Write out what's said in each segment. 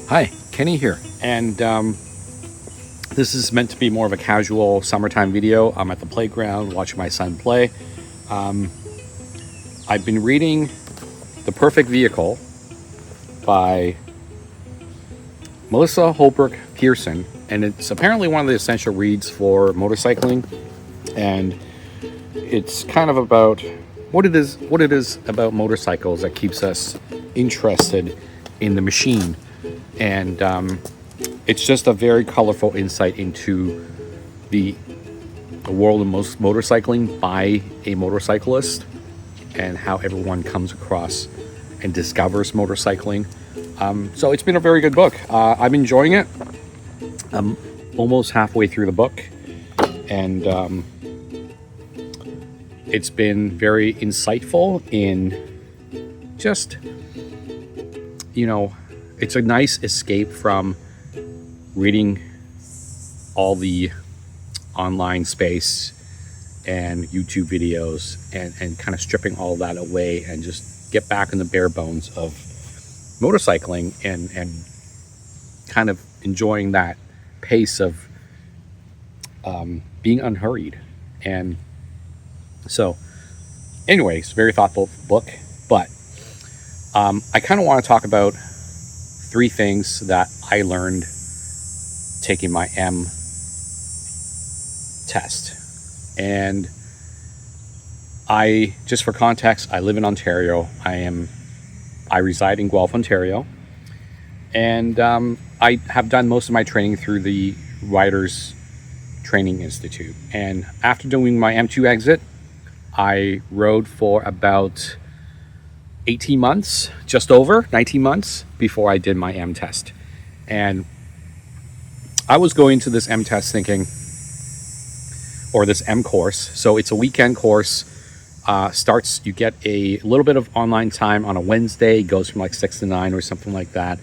Hi, Kenny here, and this is meant to be more of a casual summertime video. I'm at the playground watching my son play. Um, I've been reading The Perfect Vehicle by Melissa Holbrook Pearson, and it's apparently one of the essential reads for motorcycling, and it's kind of about what it is about motorcycles that keeps us interested in the machine. And it's just a very colorful insight into the world of motorcycling by a motorcyclist and how everyone comes across and discovers motorcycling. So it's been a very good book. I'm enjoying it. I'm almost halfway through the book, and it's been very insightful in just, it's a nice escape from reading all the online space and YouTube videos and kind of stripping all that away and just get back in the bare bones of motorcycling and kind of enjoying that pace of being unhurried. And so anyways, very thoughtful book, but I kind of want to talk about three things that I learned taking my M test. And just for context, I live in Ontario. I reside in Guelph, Ontario, and I have done most of my training through the Riders Training Institute. And after doing my M2 exit, I rode for about 18 months, just over 19 months before I did my M test. And I was going to this M test thinking, or this M course. So it's a weekend course. You get a little bit of online time on a Wednesday. It goes from like 6 to 9 or something like that.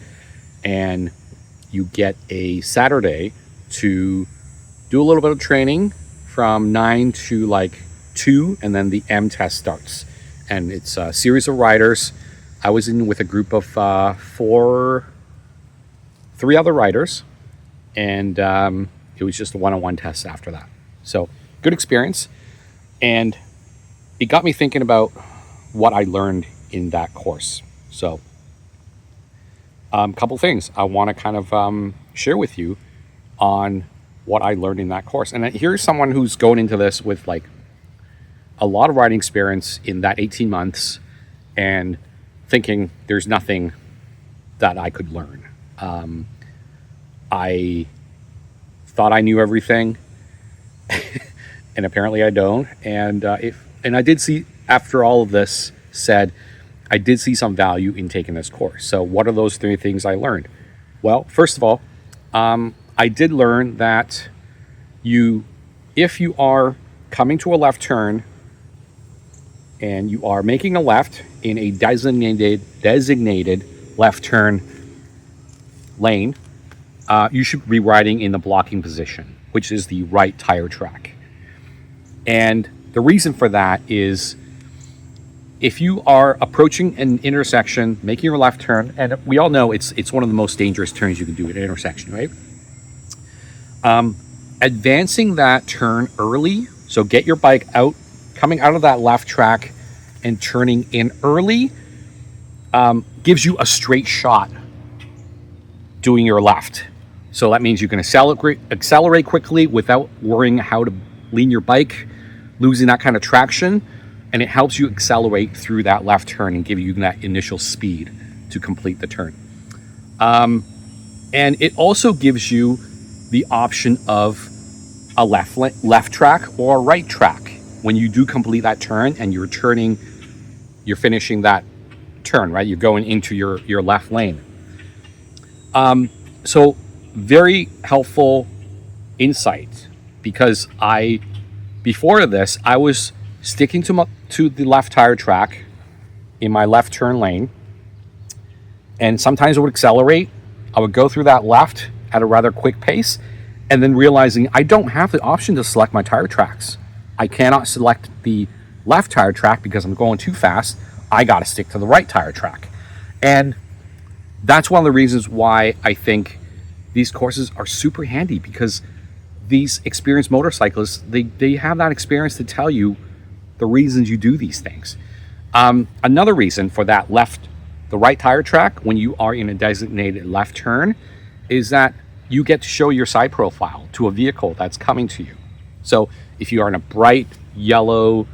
And you get a Saturday to do a little bit of training from 9 to like 2, and then the M test starts. And it's a series of riders. I was in with a group of 3 other riders, and it was just a one-on-one test after that. So good experience, and it got me thinking about what I learned in that course. So a couple things I want to kind of share with you on what I learned in that course. And here's someone who's going into this with like a lot of riding experience in that 18 months and thinking there's nothing that I could learn. I thought I knew everything, and apparently I don't. And I did see, after all of this said, I did see some value in taking this course. So what are those 3 things I learned? Well, first of all, I did learn that if you are coming to a left turn and you are making a left in a designated left turn lane, you should be riding in the blocking position, which is the right tire track. And the reason for that is if you are approaching an intersection, making your left turn, and we all know it's one of the most dangerous turns you can do at an intersection, right? Advancing that turn early, so get your bike out, coming out of that left track and turning in early, gives you a straight shot doing your left. So that means you can accelerate quickly without worrying how to lean your bike, losing that kind of traction, and it helps you accelerate through that left turn and give you that initial speed to complete the turn. And it also gives you the option of a left track or a right track when you do complete that turn and you're finishing that turn, right? You're going into your left lane. So very helpful insight, because before this, I was sticking to the left tire track in my left turn lane, and sometimes I would accelerate. I would go through that left at a rather quick pace, and then realizing I don't have the option to select my tire tracks. I cannot select the left tire track because I'm going too fast. I got to stick to the right tire track. And that's one of the reasons why I think these courses are super handy, because these experienced motorcyclists, they have that experience to tell you the reasons you do these things. Another reason for that the right tire track when you are in a designated left turn is that you get to show your side profile to a vehicle that's coming to you. So if you are in a bright yellow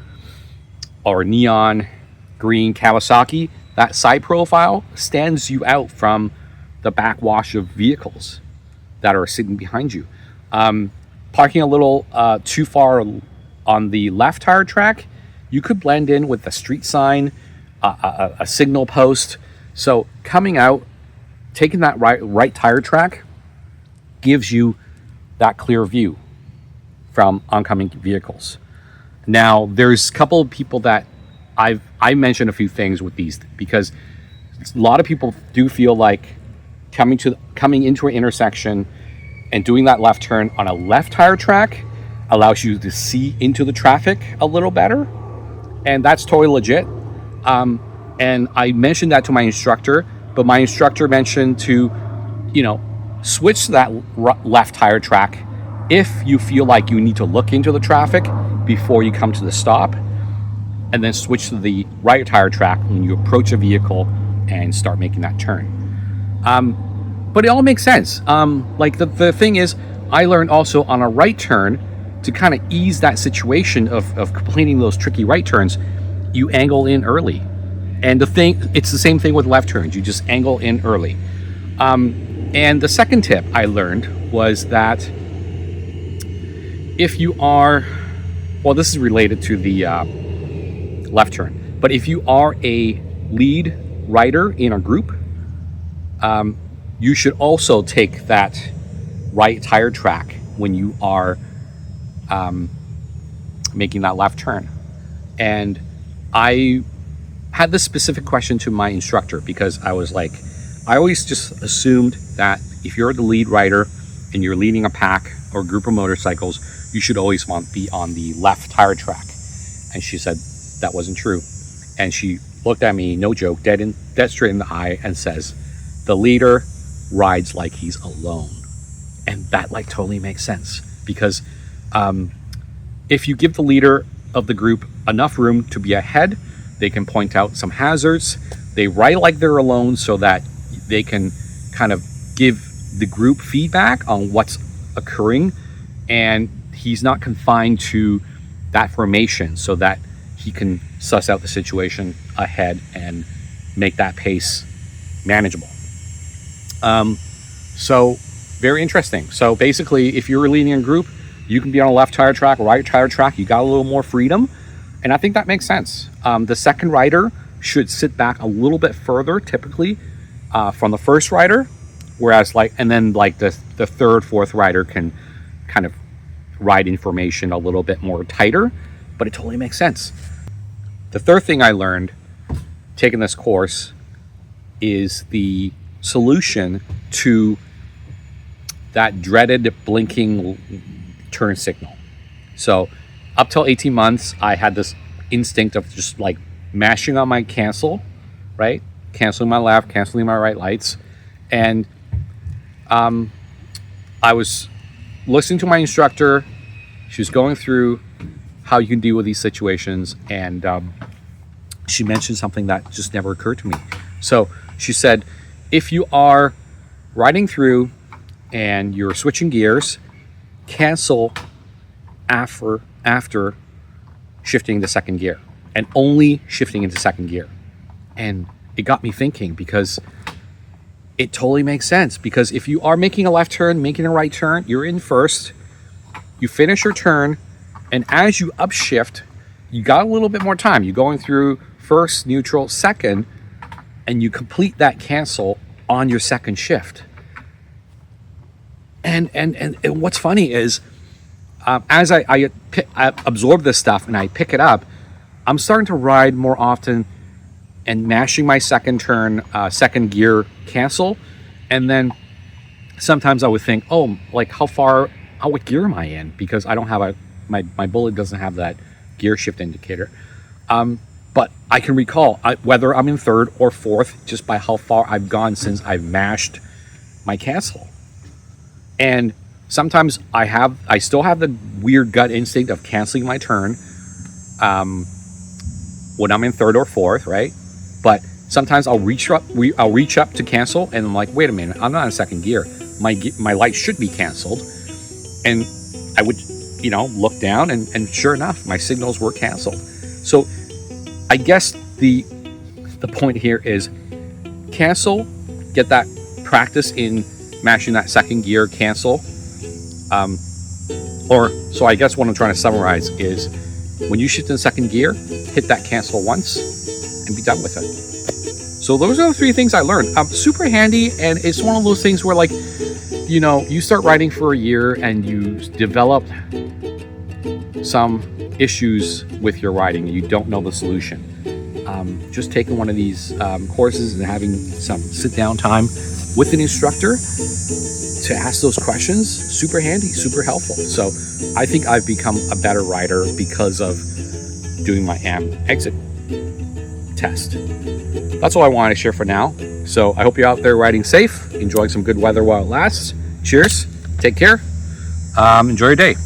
or neon green Kawasaki, that side profile stands you out from the backwash of vehicles that are sitting behind you. Parking a little too far on the left tire track, you could blend in with the street sign, a signal post. So coming out, taking that right tire track gives you that clear view from oncoming vehicles. Now, there's a couple of people that I mentioned a few things with these, because a lot of people do feel like coming into an intersection and doing that left turn on a left tire track allows you to see into the traffic a little better, and that's totally legit. And I mentioned that to my instructor, but my instructor mentioned to, switch to that left tire track if you feel like you need to look into the traffic before you come to the stop, and then switch to the right tire track when you approach a vehicle and start making that turn. But it all makes sense. Like the thing is, I learned also on a right turn to kind of ease that situation of completing those tricky right turns, you angle in early. And it's the same thing with left turns. You just angle in early. And the second tip I learned was that if you are, well, this is related to the left turn, but if you are a lead rider in a group, you should also take that right tire track when you are making that left turn. And I had this specific question to my instructor, because I was like, I always just assumed that if you're the lead rider and you're leading a pack or a group of motorcycles, you should always be on the left tire track. And she said that wasn't true. And she looked at me, no joke, dead straight in the eye, and says, the leader rides like he's alone. And that totally makes sense, because if you give the leader of the group enough room to be ahead, they can point out some hazards. They ride like they're alone so that they can kind of give the group feedback on what's occurring, and he's not confined to that formation, so that he can suss out the situation ahead and make that pace manageable. So very interesting. So basically, if you're leading a group, you can be on a left tire track, right tire track. You got a little more freedom, and I think that makes sense. The second rider should sit back a little bit further, typically, from the first rider, whereas the third, fourth rider can kind of ride in formation a little bit more tighter, but it totally makes sense. The third thing I learned taking this course is the solution to that dreaded blinking turn signal. So up till 18 months, I had this instinct of just mashing on my cancel, right? Canceling my left, canceling my right lights. And I was listening to my instructor. She was going through how you can deal with these situations, and she mentioned something that just never occurred to me. So she said, if you are riding through and you're switching gears, cancel after shifting to second gear, and only shifting into second gear. And it got me thinking, because it totally makes sense. Because if you are making a left turn, making a right turn, you're in first, you finish your turn, and as you upshift, you got a little bit more time. You're going through first, neutral, second, and you complete that cancel on your second shift. And what's funny is, as I absorb this stuff and I pick it up, I'm starting to ride more often and mashing my second turn, second gear cancel. And then sometimes I would think, what gear am I in? Because I don't have my bullet doesn't have that gear shift indicator. but I can recall whether I'm in third or fourth just by how far I've gone since I've mashed my cancel. And sometimes I still have the weird gut instinct of canceling my turn when I'm in third or fourth, right? But sometimes I'll reach up to cancel, and I'm like, wait a minute, I'm not in second gear. My light should be canceled, and I would, look down, and sure enough, my signals were canceled. So I guess the point here is cancel, get that practice in mashing that second gear cancel. So I guess what I'm trying to summarize is when you shift in second gear, hit that cancel once and be done with it. So those are the 3 things I learned. Super handy, and it's one of those things where, like, you start riding for a year and you develop some issues with your riding and you don't know the solution. Just taking one of these courses and having some sit-down time with an instructor to ask those questions, super handy, super helpful. So I think I've become a better rider because of doing my AM exit test. That's all I wanted to share for now. So I hope you're out there riding safe, enjoying some good weather while it lasts. Cheers, take care, enjoy your day.